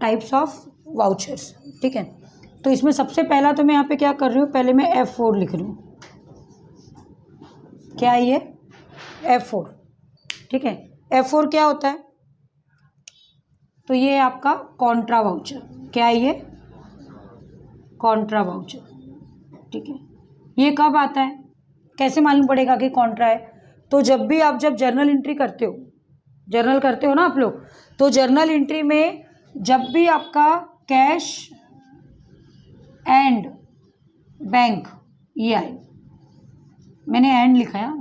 Types of vouchers, ठीक है। तो इसमें सबसे पहला तो मैं यहाँ पे क्या कर रही हूँ, पहले मैं F4 लिख रही हूँ। क्या है ये? F4, ठीक है। F4 क्या होता है? तो ये आपका कॉन्ट्रा वाउचर। क्या है ये? कॉन्ट्रा वाउचर, ठीक है। ये कब आता है, कैसे मालूम पड़ेगा कि कॉन्ट्रा है? तो जब भी आप जब जर्नल एंट्री करते हो, जर्नल करते हो ना आप लोग, तो जर्नल एंट्री में जब भी आपका कैश एंड बैंक, ये आए, मैंने एंड लिखा है,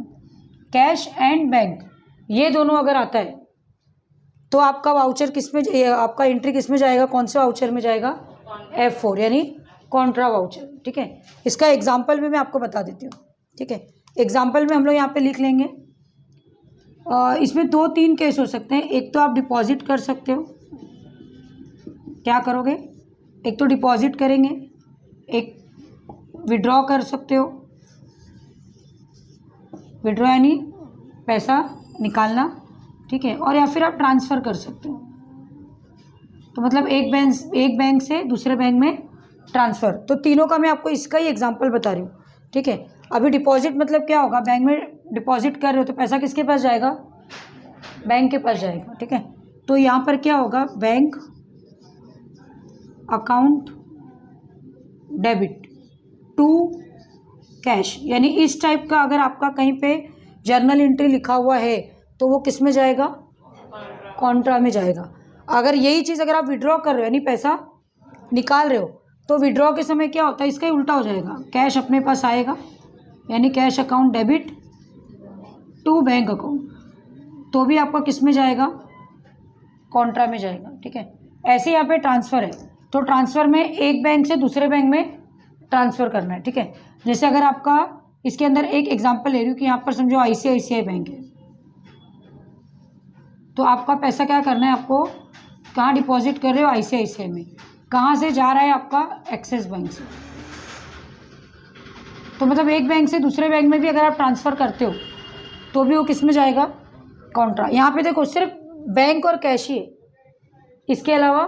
कैश एंड बैंक, ये दोनों अगर आता है तो आपका वाउचर किस में, आपका एंट्री किस में जाएगा, कौन से वाउचर में जाएगा? F4 यानी कॉन्ट्रा वाउचर, ठीक है। इसका एग्जाम्पल भी मैं आपको बता देती हूँ, ठीक है। एग्जाम्पल में हम लोग यहाँ पे लिख लेंगे। इसमें 2-3 केस हो सकते हैं। एक तो आप डिपॉजिट कर सकते हो, क्या करोगे? एक तो डिपॉजिट करेंगे, एक विड्रॉ कर सकते हो, विड्रॉ यानी पैसा निकालना, ठीक है। और या फिर आप ट्रांसफ़र कर सकते हो, तो मतलब एक बैंक से दूसरे बैंक में ट्रांसफ़र। तो तीनों का मैं आपको इसका ही एग्जांपल बता रही हूँ, ठीक है। अभी डिपॉजिट मतलब क्या होगा, बैंक में डिपॉजिट कर रहे हो तो पैसा किसके पास जाएगा? बैंक के पास जाएगा, ठीक है। तो यहाँ पर क्या होगा, bank account debit to cash, यानी इस टाइप का अगर आपका कहीं पे जर्नल एंट्री लिखा हुआ है तो वो किस में जाएगा? कॉन्ट्रा में जाएगा। अगर यही चीज़ अगर आप विड्रॉ कर रहे हो यानी पैसा निकाल रहे हो, तो विड्रॉ के समय क्या होता है, इसका ही उल्टा हो जाएगा, कैश अपने पास आएगा यानी cash account debit to bank account, तो भी आपका किस में जाएगा? कॉन्ट्रा में जाएगा, ठीक है। ऐसे यहाँ पे ट्रांसफ़र है, तो ट्रांसफ़र में एक बैंक से दूसरे बैंक में ट्रांसफ़र करना है, ठीक है। जैसे अगर आपका इसके अंदर एक एग्जांपल ले रही हूँ कि यहाँ पर समझो ICICI बैंक है, तो आपका पैसा क्या करना है, आपको कहाँ डिपॉजिट कर रहे हो? ICICI में। कहाँ से जा रहा है आपका? एक्सिस बैंक से। तो मतलब एक बैंक से दूसरे बैंक में भी अगर आप ट्रांसफ़र करते हो तो भी वो किस में जाएगा? कॉन्ट्रा। यहाँ पे देखो सिर्फ बैंक और कैश ही है, इसके अलावा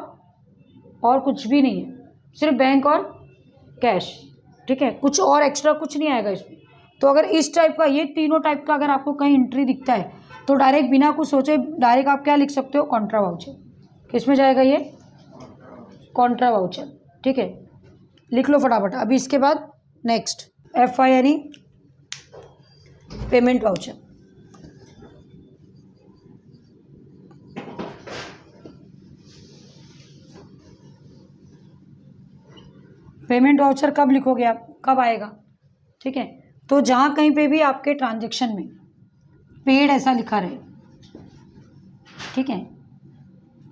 और कुछ भी नहीं है, सिर्फ बैंक और कैश, ठीक है। कुछ और एक्स्ट्रा कुछ नहीं आएगा इसमें। तो अगर इस टाइप का, ये तीनों टाइप का अगर आपको कहीं एंट्री दिखता है तो डायरेक्ट बिना कुछ सोचे डायरेक्ट आप क्या लिख सकते हो? Contra voucher. किस में जाएगा ये? कॉन्ट्रा वाउचर, ठीक है। लिख लो फटाफट। अभी इसके बाद नेक्स्ट FI यानी पेमेंट वाउचर। पेमेंट वाउचर कब लिखोगे आप, कब आएगा, ठीक है। तो जहाँ कहीं पे भी आपके ट्रांजैक्शन में पेड ऐसा लिखा रहे, ठीक है।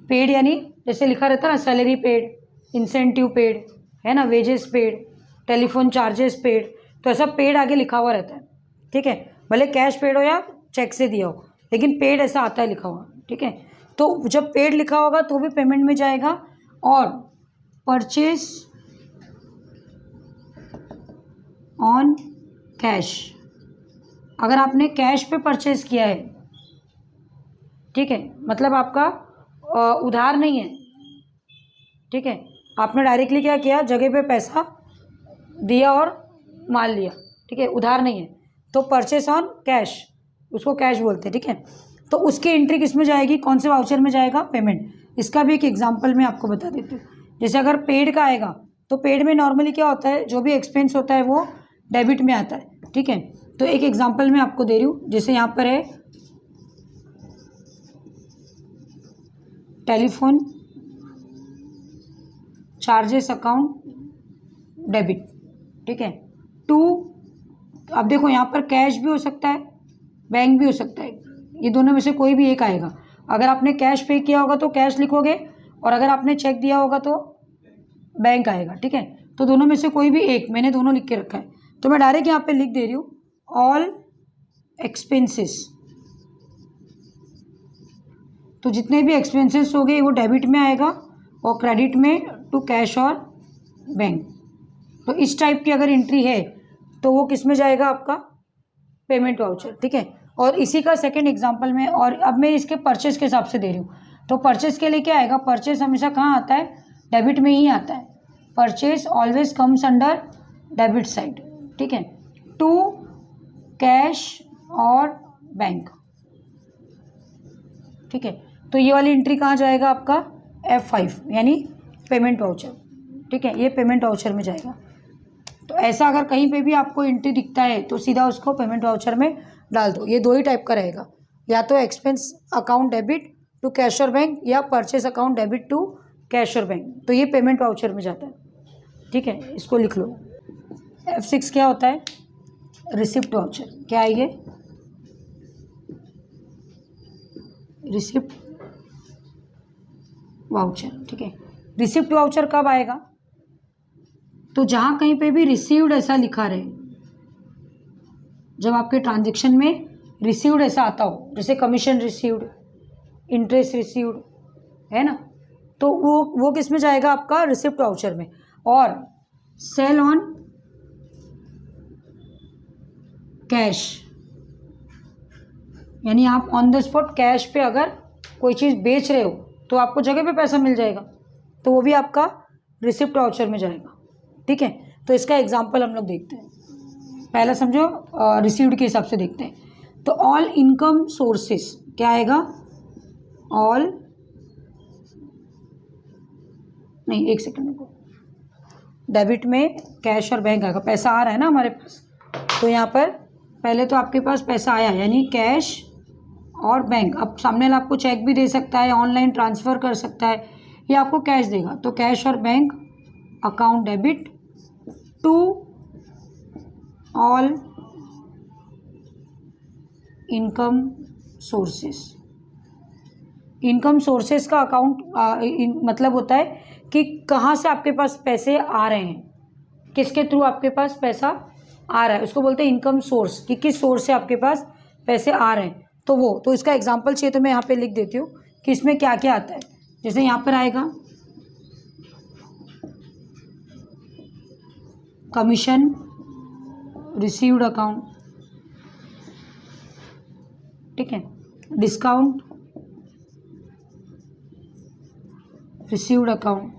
पेड यानी जैसे लिखा रहता है ना, सैलरी पेड, इंसेंटिव पेड, है ना, wages paid, telephone charges paid, तो ऐसा पेड आगे लिखा हुआ रहता है, ठीक है। भले कैश पेड हो या चेक से दिया हो, लेकिन पेड ऐसा आता है लिखा हुआ, ठीक है। तो जब पेड लिखा होगा तो भी पेमेंट में जाएगा। और परचेज ऑन कैश, अगर आपने कैश पे परचेज किया है, ठीक है, मतलब आपका उधार नहीं है, ठीक है, आपने डायरेक्टली क्या किया, जगह पे पैसा दिया और माल लिया, ठीक है, उधार नहीं है, तो परचेस ऑन कैश, उसको कैश बोलते हैं, ठीक है। तो उसकी एंट्री किस में जाएगी, कौन से वाउचर में जाएगा? पेमेंट। इसका भी एक एग्जांपल मैं आपको बता देती हूँ। जैसे अगर पेड का आएगा तो पेड में नॉर्मली क्या होता है, जो भी एक्सपेंस होता है वो डेबिट में आता है, ठीक है। तो एक एग्जांपल मैं आपको दे रही हूँ, जैसे यहाँ पर है टेलीफोन चार्जेस अकाउंट डेबिट, ठीक है, टू, अब देखो यहाँ पर कैश भी हो सकता है, बैंक भी हो सकता है, ये दोनों में से कोई भी एक आएगा। अगर आपने कैश पे किया होगा तो कैश लिखोगे, और अगर आपने चेक दिया होगा तो बैंक आएगा, ठीक है। तो दोनों में से कोई भी एक, मैंने दोनों लिख के रखा है, तो मैं डायरेक्ट यहाँ पे लिख दे रही हूँ, ऑल एक्सपेंसेस। तो जितने भी एक्सपेंसेस हो गए वो डेबिट में आएगा और क्रेडिट में टू कैश और बैंक। तो इस टाइप की अगर एंट्री है तो वो किस में जाएगा? आपका पेमेंट वाउचर, ठीक है। और इसी का सेकंड एग्जांपल में, और अब मैं इसके परचेस के हिसाब से दे रही हूँ। तो परचेस के लिए क्या आएगा, परचेस हमेशा कहाँ आता है, डेबिट में ही आता है। Purchase always comes under debit side, ठीक है। टू कैश और बैंक, ठीक है। तो ये वाली एंट्री कहाँ जाएगा आपका, F5 यानी पेमेंट वाउचर, ठीक है, ये पेमेंट वाउचर में जाएगा। तो ऐसा अगर कहीं पे भी आपको एंट्री दिखता है तो सीधा उसको पेमेंट वाउचर में डाल दो। ये दो ही टाइप का रहेगा, या तो expense account debit to cash और बैंक, या purchase account debit to cash और बैंक, तो ये पेमेंट वाउचर में जाता है, ठीक है। इसको लिख लो। F6 क्या होता है, रिसिप्ट वाउचर। क्या है ये, रिसिप्ट वाउचर, ठीक है। रिसिप्ट वाउचर कब आएगा, तो जहाँ कहीं पे भी रिसीव्ड ऐसा लिखा रहे, जब आपके ट्रांजेक्शन में रिसीव्ड ऐसा आता हो, जैसे कमीशन रिसीव्ड, इंटरेस्ट रिसीव्ड, है ना, तो वो किस में जाएगा आपका, रिसिप्ट वाउचर में। और सेल ऑन कैश, यानी आप ऑन द स्पॉट कैश पे अगर कोई चीज़ बेच रहे हो तो आपको जगह पे पैसा मिल जाएगा, तो वो भी आपका रिसिप्ट वाउचर में जाएगा, ठीक है। तो इसका एग्जांपल हम लोग देखते हैं। पहला समझो रिसीव्ड के हिसाब से देखते हैं। तो ऑल इनकम सोर्सेस क्या आएगा, ऑल, नहीं एक सेकंड को, डेबिट में कैश और बैंक आएगा, पैसा आ रहा है ना हमारे पास, तो यहाँ पर पहले तो आपके पास पैसा आया यानी कैश और बैंक। अब सामने वाला आपको चेक भी दे सकता है, ऑनलाइन ट्रांसफ़र कर सकता है, या आपको कैश देगा, तो कैश और bank account debit to all income sources. Income sources का अकाउंट मतलब होता है कि कहाँ से आपके पास पैसे आ रहे हैं, किसके थ्रू आपके पास पैसा आ रहा है, उसको बोलते हैं इनकम सोर्स, कि किस सोर्स से आपके पास पैसे आ रहे हैं। तो इसका एग्जांपल चाहिए तो मैं यहाँ पे लिख देती हूँ कि इसमें क्या क्या आता है। जैसे यहाँ पर आएगा कमीशन रिसीव्ड अकाउंट, ठीक है, discount received account,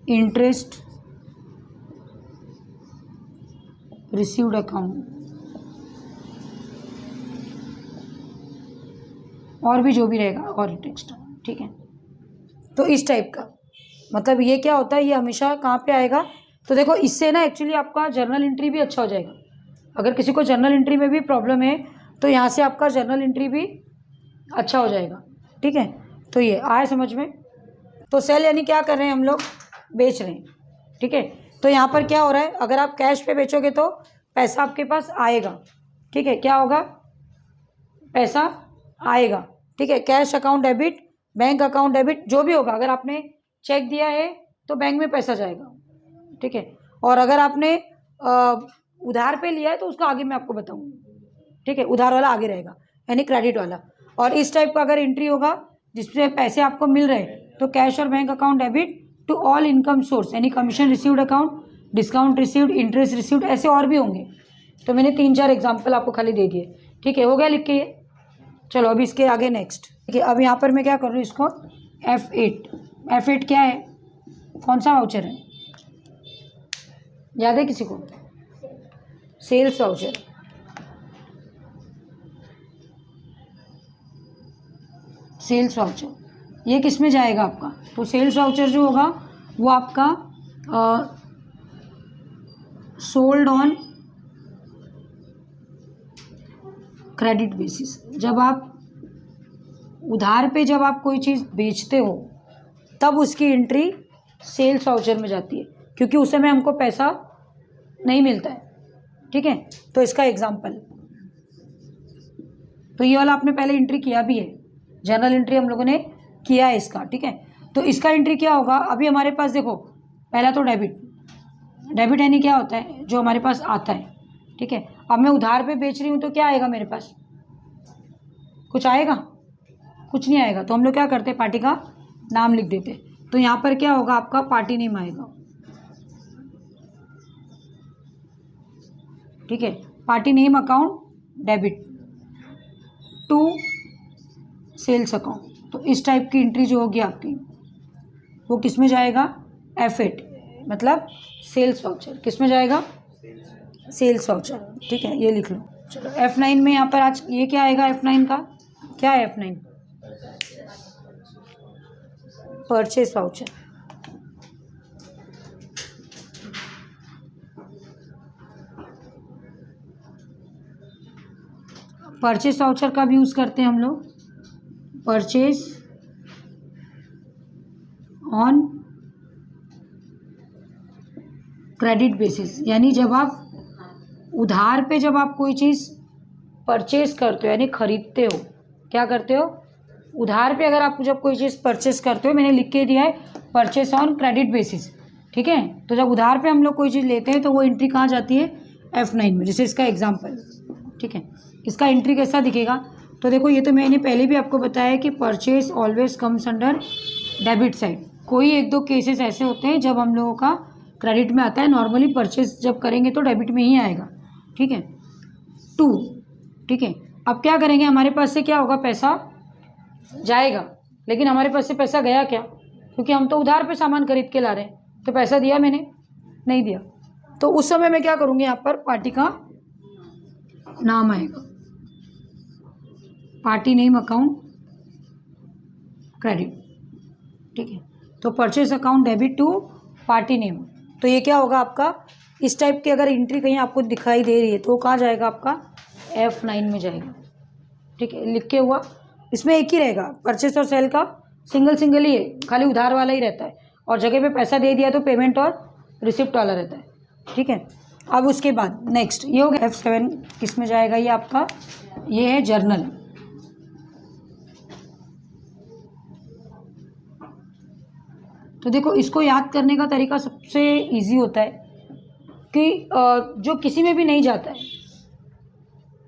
interest received account, और भी जो भी रहेगा और एक्स्ट्रा, ठीक है। तो इस टाइप का मतलब ये क्या होता है, ये हमेशा कहाँ पे आएगा, तो देखो इससे ना एक्चुअली आपका जर्नल एंट्री भी अच्छा हो जाएगा। अगर किसी को जर्नल एंट्री में भी प्रॉब्लम है तो यहाँ से आपका जर्नल एंट्री भी अच्छा हो जाएगा, ठीक है। तो ये आया समझ में। तो सेल यानी क्या कर रहे हैं हम लोग, बेच रहे हैं, ठीक है। तो यहाँ पर क्या हो रहा है, अगर आप कैश पे बेचोगे तो पैसा आपके पास आएगा, ठीक है, क्या होगा, पैसा आएगा, ठीक है। Cash account debit, bank account debit, जो भी होगा, अगर आपने चेक दिया है तो बैंक में पैसा जाएगा, ठीक है। और अगर आपने उधार पे लिया है तो उसका आगे मैं आपको बताऊंगी, ठीक है, उधार वाला आगे रहेगा यानी क्रेडिट वाला। और इस टाइप का अगर एंट्री होगा जिसमें पैसे आपको मिल रहे हैं तो कैश और bank account debit to all income source, यानी commission received account, discount received, interest received, ऐसे और भी होंगे। तो मैंने 3-4 एग्जाम्पल आपको खाली दे दिए, ठीक है, हो गया लिख के ये। चलो अभी इसके आगे नेक्स्ट, ठीक है। अब यहाँ पर मैं क्या कर रही हूँ, इसको F8 क्या है, कौन सा वाउचर है, याद है किसी को, सेल्स वाउचर। सेल्स वाउचर ये किस में जाएगा आपका, तो सेल्स वाउचर जो होगा वो आपका सोल्ड ऑन क्रेडिट बेसिस। जब आप उधार पे जब आप कोई चीज़ बेचते हो तब उसकी एंट्री सेल्स वाउचर में जाती है, क्योंकि उस समय हमको पैसा नहीं मिलता है, ठीक है। तो इसका एग्जांपल, तो ये वाला आपने पहले एंट्री किया भी है, जर्नल एंट्री हम लोगों ने किया है इसका, ठीक है। तो इसका एंट्री क्या होगा, अभी हमारे पास देखो पहला तो डेबिट यानी क्या होता है, जो हमारे पास आता है, ठीक है। अब मैं उधार पे बेच रही हूँ तो क्या आएगा मेरे पास, कुछ आएगा, कुछ नहीं आएगा। तो हम लोग क्या करते हैं, पार्टी का नाम लिख देते। तो यहाँ पर क्या होगा, आपका पार्टी नेम आएगा, ठीक है, party name account debit, to sales account. तो इस टाइप की एंट्री जो होगी आपकी वो किस में जाएगा? F8 मतलब सेल्स वाउचर। किस में जाएगा? Sales voucher. ठीक है, ये लिख लो। चलो F9 में यहाँ पर आज ये क्या आएगा? F9 का क्या है? F9 purchase voucher. Purchase voucher का भी यूज़ करते हैं हम लोग, परचेस ऑन क्रेडिट बेसिस। यानी जब आप उधार पे जब आप कोई चीज़ परचेस करते हो यानी खरीदते हो, क्या करते हो? उधार पे अगर आप जब कोई चीज़ परचेस करते हो, मैंने लिख के दिया है परचेस ऑन क्रेडिट बेसिस। ठीक है, तो जब उधार पे हम लोग कोई चीज़ लेते हैं तो वो एंट्री कहाँ जाती है? F9 में। जैसे इसका एग्जांपल, ठीक है, इसका एंट्री कैसा दिखेगा? तो देखो ये तो मैंने पहले भी आपको बताया कि purchase always comes under debit side. कोई एक दो केसेस ऐसे होते हैं जब हम लोगों का क्रेडिट में आता है, नॉर्मली परचेस जब करेंगे तो डेबिट में ही आएगा। ठीक है, 2। ठीक है, अब क्या करेंगे? हमारे पास से क्या होगा? पैसा जाएगा, लेकिन हमारे पास से पैसा गया क्या? क्योंकि हम तो उधार पे सामान खरीद के ला रहे हैं, तो पैसा दिया मैंने? नहीं दिया। तो उस समय मैं क्या करूँगी? यहाँ पर पार्टी का नाम आएगा, पार्टी नेम अकाउंट क्रेडिट। ठीक है, तो purchase account debit to party name. तो ये क्या होगा आपका? इस टाइप की अगर एंट्री कहीं आपको दिखाई दे रही है तो कहाँ जाएगा? आपका F9 में जाएगा। ठीक है, लिख के हुआ। इसमें एक ही रहेगा, परचेस और सेल का सिंगल ही है, खाली उधार वाला ही रहता है, और जगह पे पैसा दे दिया तो पेमेंट और रिसिप्ट वाला रहता है। ठीक है, अब उसके बाद नेक्स्ट ये हो गया F7। किस में जाएगा ये आपका? ये है जर्नल। तो देखो इसको याद करने का तरीका सबसे इजी होता है कि जो किसी में भी नहीं जाता है,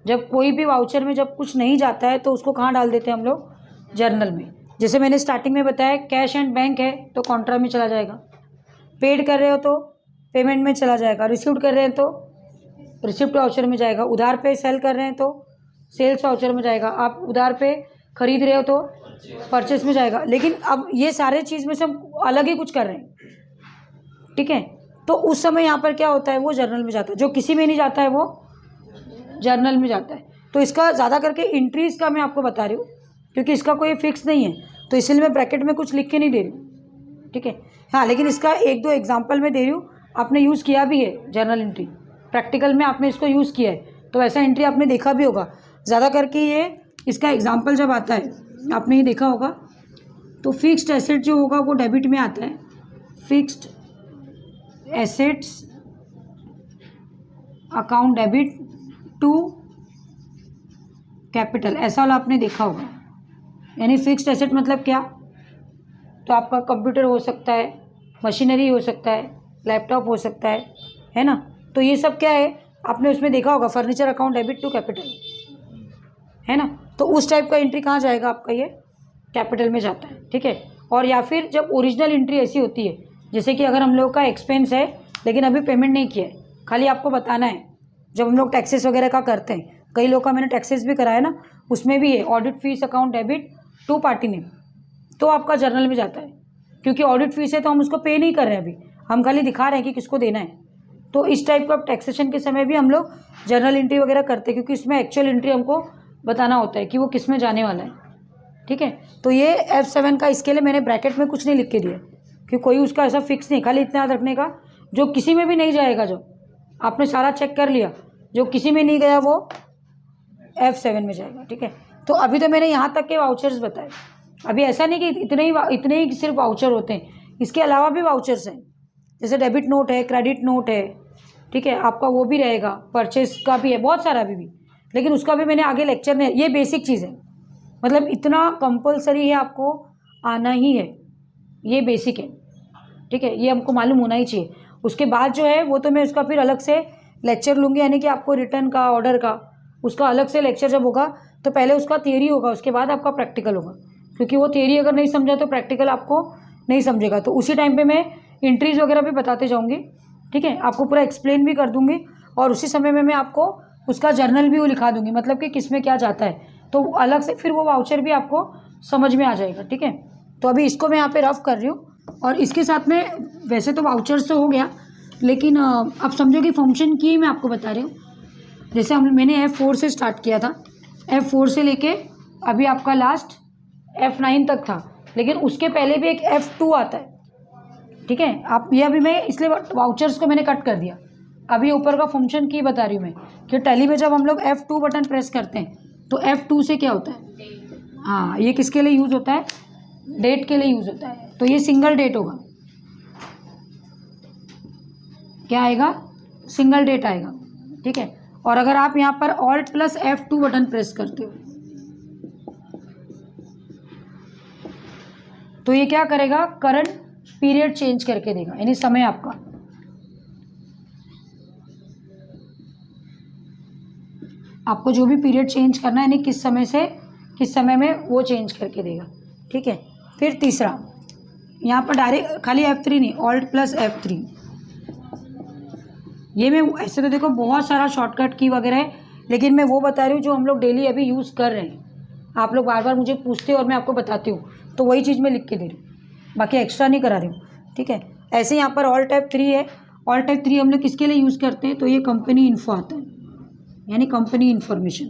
जब कोई भी वाउचर में जब कुछ नहीं जाता है तो उसको कहाँ डाल देते हैं हम लोग? जर्नल में। जैसे मैंने स्टार्टिंग में बताया, कैश एंड बैंक है तो कॉन्ट्रा में चला जाएगा, पेड कर रहे हो तो पेमेंट में चला जाएगा, रिसीव्ड कर रहे हैं तो रिसिप्ट वाउचर में जाएगा, उधार पे सेल कर रहे हैं तो सेल्स वाउचर में जाएगा, आप उधार पे खरीद रहे हो तो परचेस में जाएगा। लेकिन अब ये सारे चीज़ में से हम अलग ही कुछ कर रहे हैं। ठीक है, तो उस समय यहाँ पर क्या होता है? वो जर्नल में जाता है। जो किसी में नहीं जाता है वो जर्नल में जाता है। तो इसका ज़्यादा करके एंट्रीज़ का मैं आपको बता रही हूँ, क्योंकि इसका कोई फिक्स नहीं है, तो इसलिए मैं ब्रैकेट में कुछ लिख के नहीं दे रही हूँ। ठीक है, हाँ, लेकिन इसका एक दो एग्जांपल मैं दे रही हूँ। आपने यूज़ किया भी है जर्नल एंट्री, प्रैक्टिकल में आपने इसको यूज़ किया है, तो ऐसा एंट्री आपने देखा भी होगा। ज़्यादा करके ये इसका एग्जाम्पल जब आता है आपने ये देखा होगा, तो फिक्स्ड एसेट जो होगा वो डेबिट में आता है। Fixed assets account debit to capital, ऐसा वाला आपने देखा होगा। यानी फिक्स्ड एसेट मतलब क्या? तो आपका कंप्यूटर हो सकता है, मशीनरी हो सकता है, लैपटॉप हो सकता है ना? तो ये सब क्या है? आपने उसमें देखा होगा, furniture account debit to capital, है ना? तो उस टाइप का एंट्री कहाँ जाएगा आपका? ये कैपिटल में जाता है। ठीक है, और या फिर जब ओरिजिनल एंट्री ऐसी होती है, जैसे कि अगर हम लोग का एक्सपेंस है लेकिन अभी पेमेंट नहीं किया है, खाली आपको बताना है। जब हम लोग टैक्सेस वगैरह का करते हैं, कई लोग का मैंने टैक्सेस भी कराया ना, उसमें भी है audit fees account debit to party name, तो आपका जर्नल में जाता है। क्योंकि ऑडिट फीस है तो हम उसको पे नहीं कर रहे हैं, अभी हम खाली दिखा रहे हैं कि किसको देना है। तो इस टाइप का टैक्सेशन के समय भी हम लोग जर्नल एंट्री वगैरह करते हैं, क्योंकि इसमें एक्चुअल एंट्री हमको बताना होता है कि वो किस में जाने वाला है। ठीक है, तो ये F7 का, इसके लिए मैंने ब्रैकेट में कुछ नहीं लिख के दिया, कि कोई उसका ऐसा फिक्स नहीं, खाली इतना याद रखने का जो किसी में भी नहीं जाएगा, जो आपने सारा चेक कर लिया, जो किसी में नहीं गया वो F7 में जाएगा। ठीक है, तो अभी तो मैंने यहाँ तक के वाउचर्स बताए। अभी ऐसा नहीं कि इतने ही सिर्फ वाउचर होते हैं, इसके अलावा भी वाउचर्स हैं, जैसे डेबिट नोट है, क्रेडिट नोट है। ठीक है, आपका वो भी रहेगा, परचेस का भी है, बहुत सारा अभी भी, लेकिन उसका भी मैंने आगे लेक्चर में, ये बेसिक चीज़ है, मतलब इतना कंपलसरी है, आपको आना ही है, ये बेसिक है। ठीक है, ये हमको मालूम होना ही चाहिए। उसके बाद जो है वो तो मैं उसका फिर अलग से लेक्चर लूँगी, यानी कि आपको रिटर्न का, ऑर्डर का, उसका अलग से लेक्चर जब होगा तो पहले उसका थियरी होगा, उसके बाद आपका प्रैक्टिकल होगा, क्योंकि वो थियरी अगर नहीं समझा तो प्रैक्टिकल आपको नहीं समझेगा। तो उसी टाइम पे मैं एंट्रीज वगैरह भी बताते जाऊँगी। ठीक है, आपको पूरा एक्सप्लेन भी कर दूँगी, और उसी समय में मैं आपको उसका जर्नल भी वो लिखा दूँगी, मतलब कि किस में क्या जाता है। तो अलग से फिर वो वाउचर भी आपको समझ में आ जाएगा, ठीक है। तो अभी इसको मैं यहाँ पे रफ कर रही हूँ और इसके साथ में वैसे तो वाउचर्स तो हो गया, लेकिन अब समझो कि फंक्शन की मैं आपको बता रही हूँ। जैसे मैंने F4 से स्टार्ट किया था, F4 से लेके अभी आपका लास्ट F9 तक था, लेकिन उसके पहले भी एक F2 आता है, ठीक है। आप ये अभी मैं इसलिए वाउचर्स को मैंने कट कर दिया। अभी ऊपर का फंक्शन की बता रही हूँ मैं कि टैली में जब हम लोग F2 बटन प्रेस करते हैं तो F2 से क्या होता है, हाँ ये किसके लिए यूज़ होता है, डेट के लिए यूज़ होता है। तो ये सिंगल डेट होगा, क्या आएगा, सिंगल डेट आएगा, ठीक है। और अगर आप यहाँ पर Alt plus F2 button press करते हो तो ये क्या करेगा, करंट पीरियड चेंज करके देगा, यानी समय आपका। आपको जो भी पीरियड चेंज करना है, यानी किस समय से किस समय में, वो चेंज करके देगा, ठीक है। फिर तीसरा, यहाँ पर डायरेक्ट खाली F3 नहीं, Alt प्लस F3। ये मैं ऐसे तो देखो बहुत सारा शॉर्टकट की वगैरह है, लेकिन मैं वो बता रही हूँ जो हम लोग डेली अभी यूज़ कर रहे हैं। आप लोग बार बार मुझे पूछते हो और मैं आपको बताती हूँ, तो वही चीज़ मैं लिख के दे रही हूँ, बाकी एक्स्ट्रा नहीं करा रही हूँ, ठीक है। ऐसे यहाँ पर Alt F3 है। Alt F3 हम लोग किसके लिए यूज़ करते हैं, तो ये कंपनी इन्फो आता है, यानी कंपनी इन्फॉर्मेशन।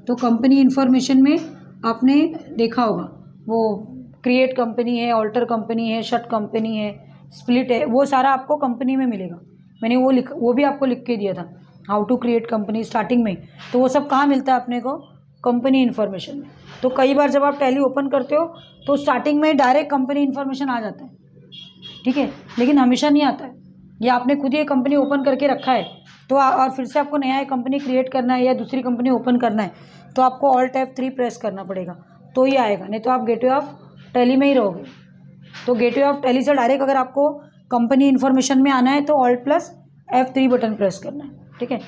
तो कंपनी इन्फॉर्मेशन में आपने देखा होगा वो क्रिएट कंपनी है, ऑल्टर कंपनी है, शट कंपनी है, स्प्लिट है, वो सारा आपको कंपनी में मिलेगा। मैंने वो भी आपको लिख के दिया था, how to create company starting में। तो वो सब कहाँ मिलता है अपने को, कंपनी इन्फॉर्मेशन में। तो कई बार जब आप टैली ओपन करते हो तो स्टार्टिंग में डायरेक्ट कंपनी इन्फॉर्मेशन आ जाता है, ठीक है, लेकिन हमेशा नहीं आता है। या आपने खुद ये कंपनी ओपन करके रखा है तो और फिर से आपको नया एक कंपनी क्रिएट करना है या दूसरी कंपनी ओपन करना है, तो आपको Alt F3 प्रेस करना पड़ेगा, तो ये आएगा, नहीं तो आप गेटवे ऑफ टैली में ही रहोगे। तो गेटवे ऑफ टैली से डायरेक्ट अगर आपको कंपनी इन्फॉर्मेशन में आना है तो Alt plus F3 button press करना है, ठीक है।